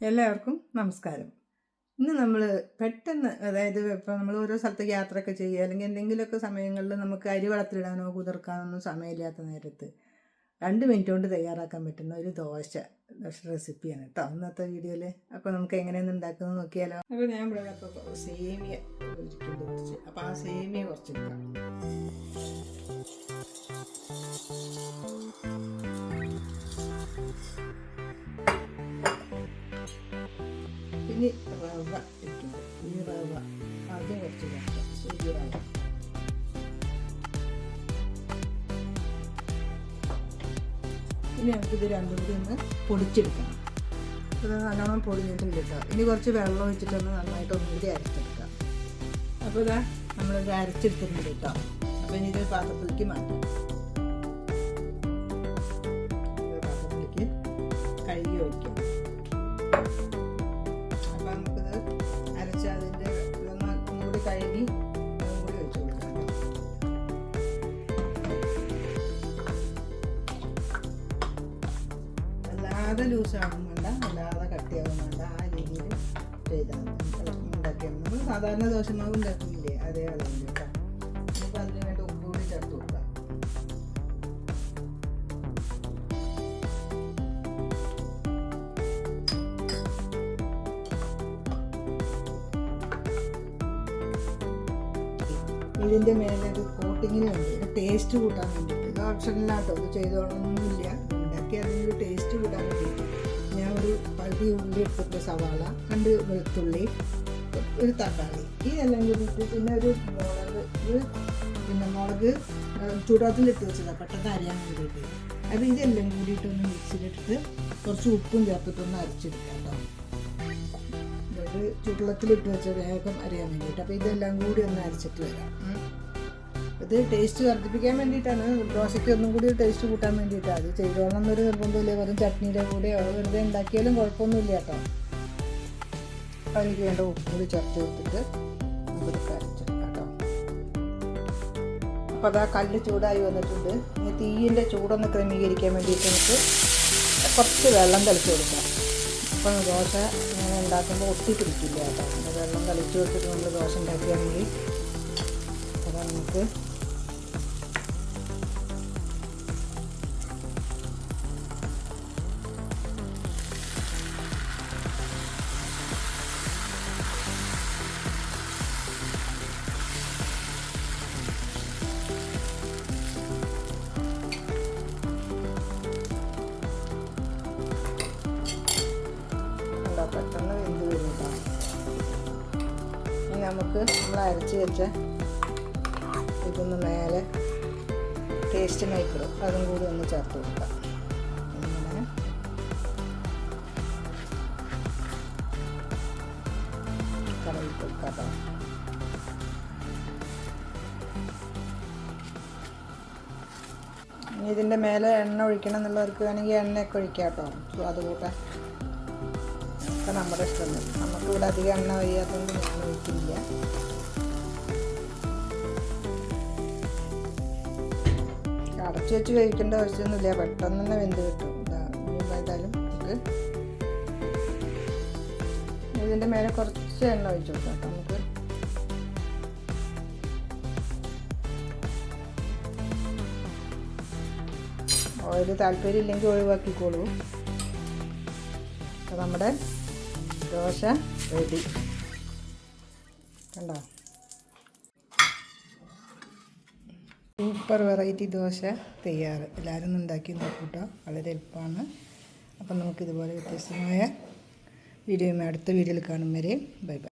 എല്ലാവർക്കും നമസ്കാരം. ഇന്ന് നമ്മൾ പെട്ടെന്ന്, അതായത് ഇപ്പോൾ നമ്മൾ ഓരോ സ്ഥലത്തേക്ക് യാത്രയൊക്കെ ചെയ്യുക, അല്ലെങ്കിൽ എന്തെങ്കിലുമൊക്കെ സമയങ്ങളിൽ നമുക്ക് അരി വെള്ളത്തിലിടാനോ കുതിർക്കാനൊന്നും സമയമില്ലാത്ത നേരത്ത് 2 മിനിറ്റ് കൊണ്ട് തയ്യാറാക്കാൻ പറ്റുന്ന ഒരു ദോശ റെസിപ്പിയാണ് കേട്ടോ ഇന്നത്തെ വീഡിയോയിൽ. അപ്പോൾ നമുക്ക് എങ്ങനെയൊന്നും ഉണ്ടാക്കുന്നത് നോക്കിയാലോ. അപ്പോൾ ഞാൻ ഇവിടെ ഇപ്പോൾ സേമിയ ഇരിക്കുന്നുണ്ട് കുറച്ച്. അപ്പോൾ ആ സേമിയ കുറച്ച് എടുക്കാം. ഇനി റവ ഇരിക്കുന്നു. ഈ റവ ആദ്യം കുറച്ച് വെക്കാം. ശരി, റവ ഇനി നമുക്കിത് രണ്ടും കൂടി ഒന്ന് പൊടിച്ചെടുക്കണം. അത് നല്ലോണം പൊടിഞ്ഞിട്ടുണ്ട് കേട്ടോ. ഇനി കുറച്ച് വെള്ളം ഒഴിച്ചിട്ടൊന്ന് നന്നായിട്ട് ഒന്നുകൂടി അരച്ചെടുക്കാം. അപ്പോൾ ഇതാ നമ്മളിത് അരച്ചെടുത്തിട്ടുണ്ട് കേട്ടോ. അപ്പോൾ ഇനി ഇത് പാത്രത്തിലേക്ക് മാറ്റാം. പാത്രത്തിലേക്ക് കഴുകി ഒഴിക്കാം. അതിൻ്റെ ഒന്നുകൂടി കഴുകി അതും കൂടി ഒഴിച്ചു കൊടുക്കാം. അല്ലാതെ ലൂസാകും വേണ്ട, അല്ലാതെ കട്ടിയാകും വേണ്ട. ആ രീതിയിൽ ചെയ്താൽ ഉണ്ടാക്കിയാൽ നമ്മൾ സാധാരണ ദോശമാവ് ഉണ്ടാക്കുന്നില്ലേ അതേ അളവിൽ കേട്ടോ. നമുക്ക് അതിന് വേണ്ട ഉപ്പ് കൂടി ചേർത്ത് കൊടുക്കാം. ഇതിൻ്റെ മേലെ ഒരു കോട്ടിങ്ങിന് വേണ്ടി ടേസ്റ്റ് കൂട്ടാൻ വേണ്ടിയിട്ട്, ഇത് ഓപ്ഷനിലാട്ടോ, ഇത് ചെയ്തോളൊന്നുമില്ല, ഉണ്ടാക്കി അതിനൊരു ടേസ്റ്റ് കൂട്ടാൻ വേണ്ടിയിട്ട് ഞാൻ ഒരു പകുതി ഉള്ളി എടുത്തിട്ട്, സവാള, 2 വെളുത്തുള്ളി, ഒരു തക്കാളി, ഇതെല്ലാം കൂടിയിട്ട് പിന്നെ ഒരു മുളക് ചൂടത്തിലിട്ട് വെച്ചതാണ് പെട്ടെന്ന് അരിയാൻ വേണ്ടിയിട്ട്. അപ്പോൾ ഇതെല്ലാം കൂടിയിട്ടൊന്ന് മിക്സിയിലിട്ടിട്ട് കുറച്ച് ഉപ്പും ചേർത്തിട്ടൊന്ന് അരച്ചെടുക്കാം കേട്ടോ. ചുടുവെള്ളത്തിലിട്ട് വെച്ച വേഗം അറിയാൻ വേണ്ടിയിട്ട്. അപ്പോൾ ഇതെല്ലാം കൂടി ഒന്ന് അരച്ചിട്ട് വരാം. ഇത് ടേസ്റ്റ് വർദ്ധിപ്പിക്കാൻ വേണ്ടിയിട്ടാണ്, ദോശയ്ക്ക് ഒന്നും കൂടി ടേസ്റ്റ് കൂട്ടാൻ വേണ്ടിയിട്ടാണ്. അത് ചെയ്തോളണം എന്നൊരു നിർബന്ധമില്ല. വെറും ചട്നിയുടെ കൂടെ വെറുതെ ഉണ്ടാക്കിയാലും കുഴപ്പമൊന്നുമില്ല കേട്ടോ. അപ്പോൾ എനിക്ക് വേണ്ട ഉപ്പ് കൂടി ചേർത്ത് കൊടുത്തിട്ട് നമുക്കിതൊക്കെ അരച്ചെടുക്കാം കേട്ടോ. അപ്പോൾ അതാ കല്ല് ചൂടായി വന്നിട്ടുണ്ട്. ഇനി തീയിൻ്റെ ചൂടൊന്ന് ക്രമീകരിക്കാൻ വേണ്ടിയിട്ട് നമുക്ക് കുറച്ച് വെള്ളം തളിച്ച് കൊടുക്കാം. അപ്പം ദോശ ഇങ്ങനെ ഉണ്ടാക്കുമ്പോൾ ഒട്ടി പിടിക്കില്ല കേട്ടോ. അങ്ങനെ വെള്ളം തളിച്ച് കൊടുത്തിട്ട് നമ്മൾ ദോശ ഉണ്ടാക്കുകയാണെങ്കിൽ അത് നമുക്ക് പെട്ടെന്ന് വെന്ത് വരുന്നതാണ്. ഇനി നമുക്ക് നമ്മൾ അരച്ച് വെച്ച ഇതൊന്ന് മേലെ ടേസ്റ്റ് മേക്കർ അതും കൂടി ഒന്ന് ചേർത്ത് കൊടുക്കാം. ഇങ്ങനെ കലക്കി കൊടുക്കാം. ഇനി ഇതിൻ്റെ മേലെ എണ്ണ ഒഴിക്കണം എന്നുള്ളവർക്ക് വേണമെങ്കിൽ എണ്ണയൊക്കെ ഒഴിക്കാം കേട്ടോ. അത് കൂട്ടാൻ ഒക്കെ നമ്മുടെ ഇഷ്ടം. നമുക്കിവിടെ അധികം എണ്ണ വയ്യാത്തതുകൊണ്ട് ഞാൻ ഒഴിക്കില്ല. അടച്ചു വെച്ച് കഴിക്കേണ്ട ആവശ്യമൊന്നുമില്ല, പെട്ടെന്ന് തന്നെ വെന്ത് കിട്ടും. ഏതായാലും നമുക്ക് ഇതിൻ്റെ മേലെ കുറച്ച് എണ്ണ ഒഴിച്ച് കൊടുക്കാം കേട്ടോ. നമുക്ക് ഓയിൽ താല്പര്യം ഇല്ലെങ്കിൽ ഒഴിവാക്കിക്കോളൂ. അപ്പോൾ നമ്മുടെ ദോശ റെഡി കണ്ടോ. സൂപ്പർ വെറൈറ്റി ദോശ തയ്യാറ്. എല്ലാവരും ഒന്ന് ഉണ്ടാക്കി നോക്കൂട്ടോ, വളരെ എളുപ്പമാണ്. അപ്പം നമുക്കിതുപോലെ വ്യത്യസ്തമായ വീഡിയോയുമായി അടുത്ത വീഡിയോയിൽ കാണും വരെ ബൈ ബൈ.